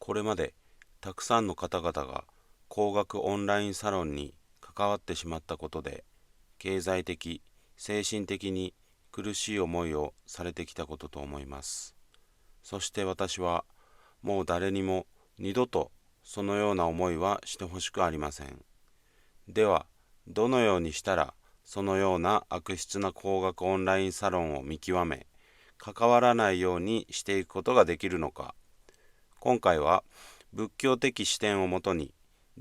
これまでたくさんの方々が高額オンラインサロンに関わってしまったことで、経済的、精神的に苦しい思いをされてきたことと思います。そして私はもう誰にも二度とそのような思いはしてほしくありません。では、どのようにしたらそのような悪質な高額オンラインサロンを見極め、関わらないようにしていくことができるのか。今回は仏教的視点をもとに、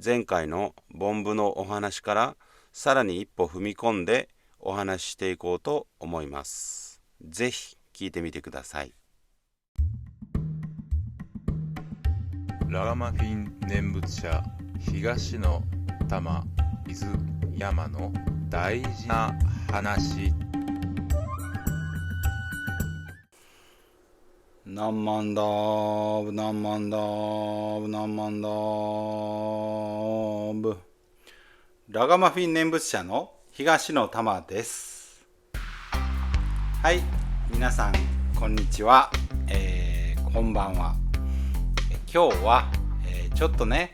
前回の凡夫のお話からさらに一歩踏み込んでお話ししていこうと思います。ぜひ聞いてみてください。ラガマフィン念仏者東の多摩伊豆山の大事な話。何万だーブ何万だーブ何万だーブ。ラガマフィン念仏者の東野玉です。はい、皆さんこんにちは、こんばんは。今日は、ちょっとね、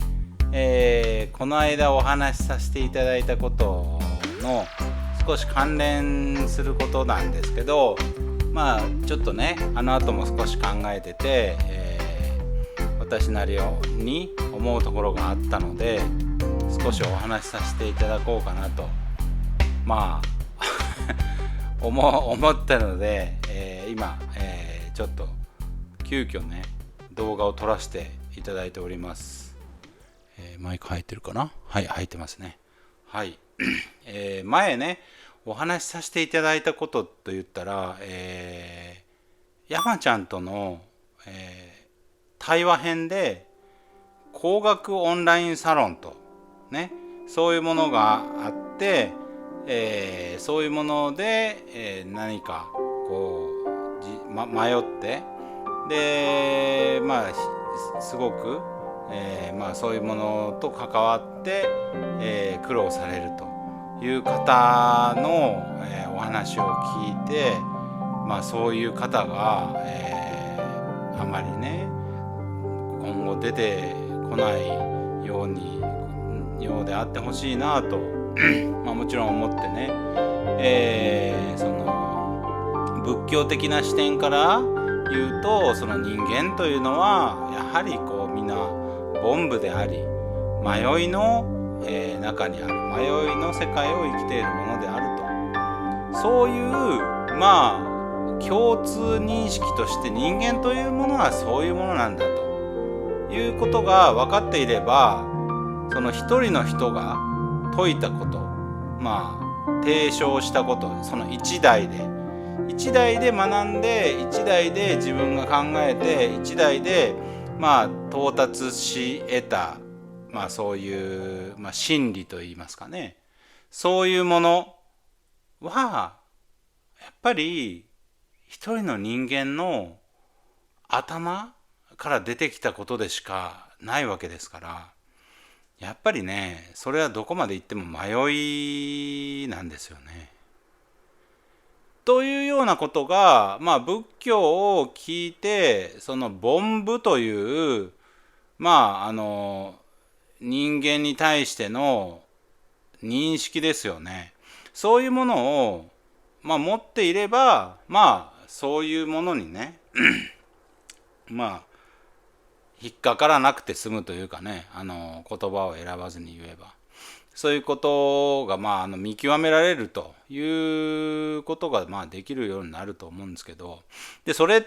この間お話しさせていただいたことの少し関連することなんですけど、ちょっとね、あの後も少し考えてて、私なりに思うところがあったので、少しお話しさせていただこうかなと思ったので、今、ちょっと急遽ね動画を撮らせていただいております。マイク入ってるかな？はい、入ってますね。はい、前ねお話しさせていただいたことと言ったら、山ちゃんとの、対話編で高額オンラインサロンとね、そういうものがあって、そういうもので、何かこう迷ってですごく、そういうものと関わって、苦労されるという方の、お話を聞いて、そういう方が、あまりね今後出てこないようであってほしいなともちろん思ってね、その仏教的な視点から言うと、その人間というのはやはりこうみんな凡夫であり、迷いの、中にある迷いの世界を生きているものであると、そういう共通認識として人間というものはそういうものなんだということが分かっていれば、その一人の人が説いたこと、提唱したこと、その一代で学んで、一代で自分が考えて、一代で到達し得た、そういう、真理といいますかね、そういうものはやっぱり一人の人間の頭から出てきたことでしかないわけですから、やっぱりね、それはどこまで行っても迷いなんですよね。というようなことが、仏教を聞いて、その凡夫という人間に対しての認識ですよね。そういうものを、持っていれば、そういうものにね引っかからなくて済むというかね、言葉を選ばずに言えば、そういうことが見極められるということができるようになると思うんですけど、でそれ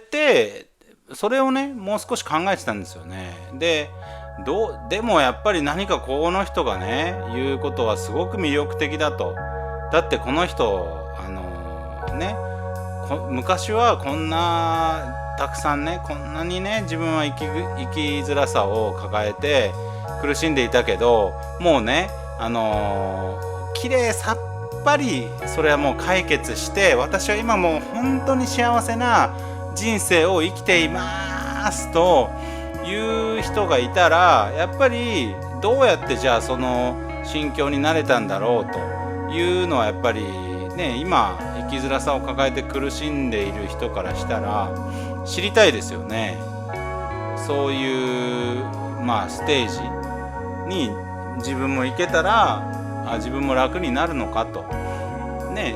をねもう少し考えてたんですよね。でもやっぱり何かこの人がね言うことはすごく魅力的だと。だってこの人昔はこんなたくさんね、こんなにね自分は生きづらさを抱えて苦しんでいたけど、もうねきれいさっぱりそれはもう解決して、私は今もう本当に幸せな人生を生きていますという人がいたら、やっぱりどうやってじゃあその心境になれたんだろうというのはやっぱりね、今生きづらさを抱えて苦しんでいる人からしたら知りたいですよね。そういうステージに自分も行けたら自分も楽になるのかと、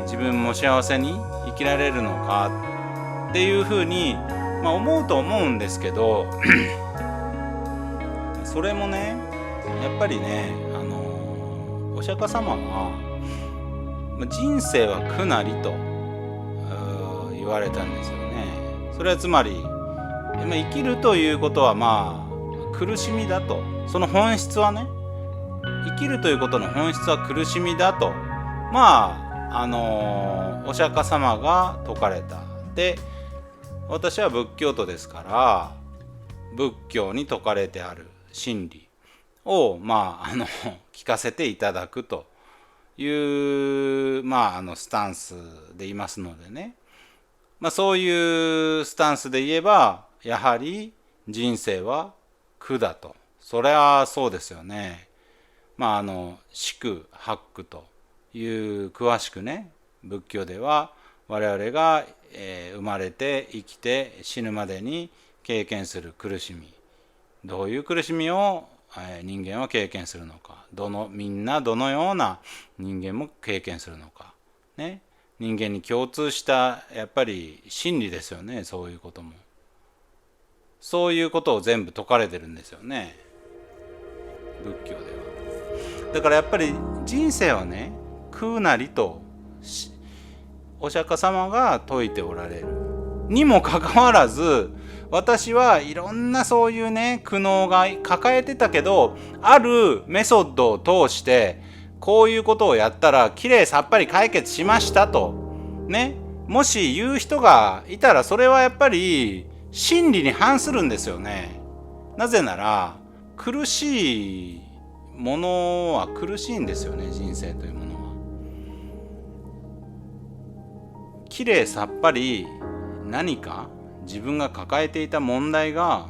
自分も幸せに生きられるのかっていうふうに、思うと思うんですけどそれもねやっぱりね、お釈迦様は人生は苦なりと言われたんですよね。それはつまり生きるということは苦しみだと。その本質はね、生きるということの本質は苦しみだとお釈迦様が説かれた。で、私は仏教徒ですから仏教に説かれてある真理を聞かせていただくというスタンスでいますのでね、そういうスタンスで言えばやはり人生は苦だと。それはそうですよね。四苦八苦という詳しくね仏教では我々が、生まれて生きて死ぬまでに経験する苦しみ、どういう苦しみを、人間は経験するのか、みんなどのような人間も経験するのかね、人間に共通したやっぱり真理ですよね。そういうこともそういうことを全部説かれてるんですよね、仏教では。だからやっぱり人生はね苦なりとお釈迦様が説いておられるにもかかわらず、私はいろんなそういうね苦悩が抱えてたけど、あるメソッドを通してこういうことをやったらきれいさっぱり解決しましたとね、もし言う人がいたらそれはやっぱり真理に反するんですよね。なぜなら苦しいものは苦しいんですよね。人生というものはきれいさっぱり何か自分が抱えていた問題が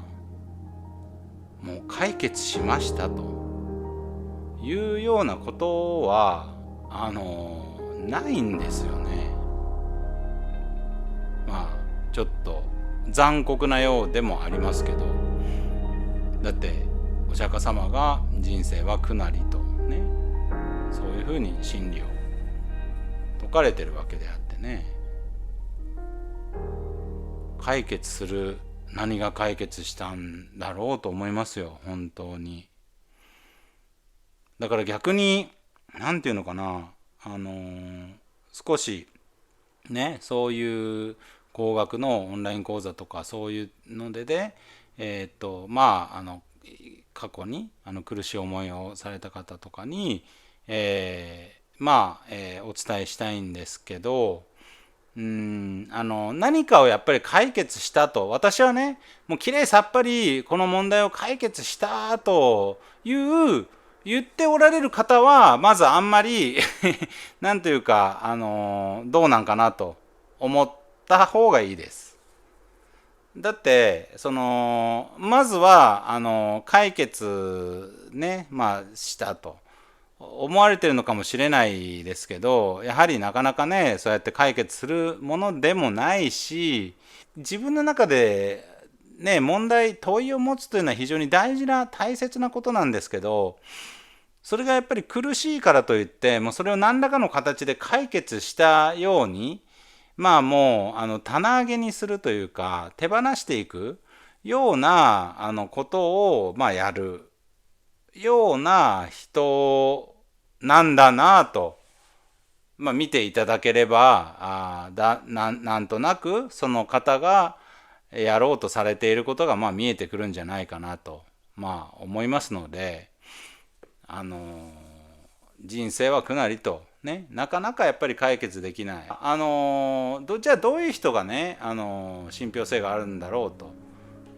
もう解決しましたというようなことはないんですよね。ちょっと残酷なようでもありますけど、だってお釈迦様が人生は苦なりとね、そういうふうに真理を説かれてるわけであってね、解決する何が解決したんだろうと思いますよ、本当に。だから逆になんていうのかな、少しねそういう高額のオンライン講座とかそういうので過去に苦しい思いをされた方とかに、お伝えしたいんですけど、何かをやっぱり解決したと、私はねもうきれいさっぱりこの問題を解決したと言っておられる方はまずあんまりなんというかどうなんかなと思った方がいいです。だってまずは解決ねしたと思われてるのかもしれないですけど、やはりなかなかねそうやって解決するものでもないし、自分の中でね問いを持つというのは非常に大切なことなんですけど、それがやっぱり苦しいからといってもうそれを何らかの形で解決したようにもう棚上げにするというか手放していくようなことをやるような人なんだなと、見ていただければなんとなくその方がやろうとされていることが見えてくるんじゃないかなと思いますので、人生は苦なりとね、なかなかやっぱり解決できない。じゃあどういう人がね信憑性があるんだろうと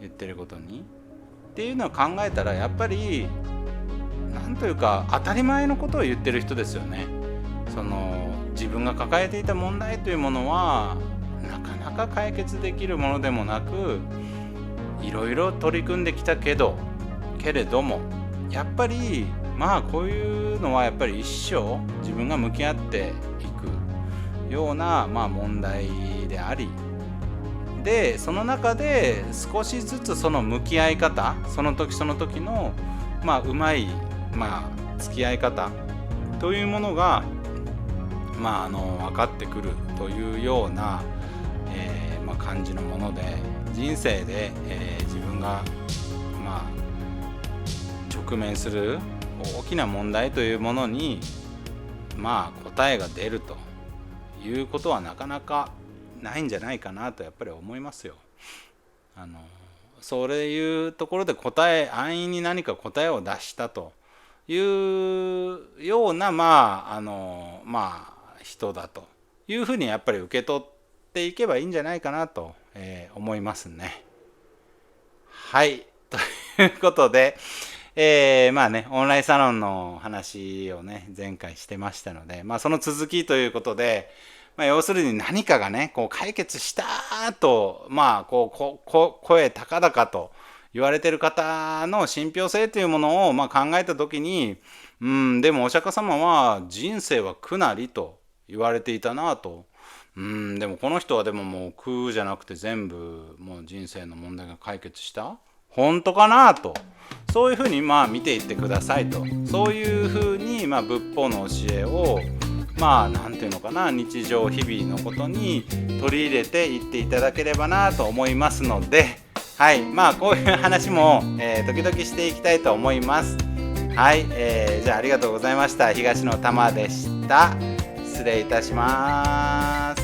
言ってることにっていうのを考えたら、やっぱりなんというか当たり前のことを言ってる人ですよね。自分が抱えていた問題というものはなかなか解決できるものでもなく、いろいろ取り組んできたけれどもやっぱりこういうのはやっぱり一生自分が向き合っていくような問題であり、でその中で少しずつその向き合い方、その時その時のうまい付き合い方というものが分かってくるというような、感じのもので、人生で、自分が直面する大きな問題というものに答えが出るということはなかなかないんじゃないかなとやっぱり思いますよ。そういうところで安易に何か答えを出したというような人だというふうにやっぱり受け取っていけばいいんじゃないかなと、思いますね。はいということで、オンラインサロンの話をね前回してましたので、その続きということで、要するに何かがね解決したと声高々と言われてる方の信憑性というものを考えた時に、でもお釈迦様は人生は苦なりと言われていたなと。でもこの人はでももう苦じゃなくて全部もう人生の問題が解決した本当かなと、そういうふうに見ていってくださいと、そういうふうに仏法の教えをなんていうのかな、日常日々のことに取り入れていっていただければなと思いますので、こういう話も、時々していきたいと思います。じゃあありがとうございました。東野玉でした。失礼いたします。